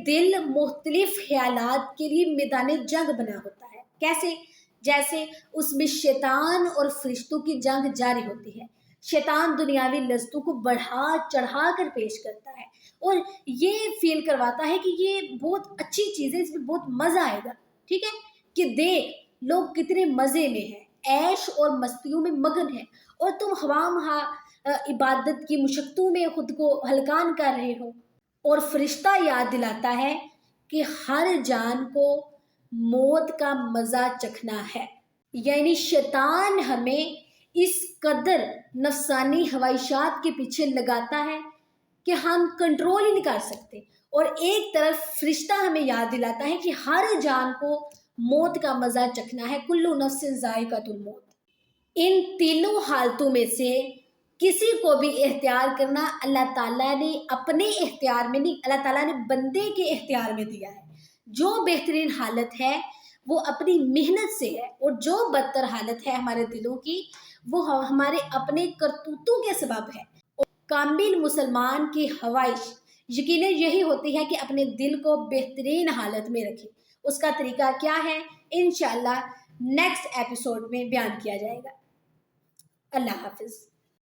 دل مختلف خیالات کے لیے میدان جنگ بنا ہوتا ہے. کیسے؟ جیسے اس میں شیطان اور فرشتوں کی جنگ جاری ہوتی ہے. شیطان دنیاوی لذتوں کو بڑھا چڑھا کر پیش کرتا ہے اور یہ فیل کرواتا ہے کہ یہ بہت اچھی چیز ہے، اس میں بہت مزہ آئے گا. ٹھیک ہے کہ دیکھ لوگ کتنے مزے میں ہیں، عیش اور مستیوں میں مگن ہیں، اور تم خواہ عبادت کی مشقتوں میں خود کو ہلکان کر رہے ہو. اور فرشتہ یاد دلاتا ہے کہ ہر جان کو موت کا مزہ چکھنا ہے. یعنی شیطان ہمیں اس قدر نفسانی خواہشات کے پیچھے لگاتا ہے کہ ہم کنٹرول ہی نہیں کر سکتے، اور ایک طرف فرشتہ ہمیں یاد دلاتا ہے کہ ہر جان کو موت کا مزہ چکھنا ہے. کلو نفس ذائقۃ الموت. ان تینوں حالتوں میں سے کسی کو بھی اختیار کرنا اللہ تعالیٰ نے اپنے اختیار میں نہیں، اللہ تعالیٰ نے بندے کے اختیار میں دیا ہے. جو بہترین حالت ہے وہ اپنی محنت سے ہے، اور جو بدتر حالت ہے ہمارے دلوں کی وہ ہمارے اپنے کرتوتوں کے سبب ہے. کامل مسلمان کی خواہش یقیناً یہی ہوتی ہے کہ اپنے دل کو بہترین حالت میں رکھے. اس کا طریقہ کیا ہے انشاءاللہ نیکسٹ ایپیسوڈ میں بیان کیا جائے گا. اللہ حافظ.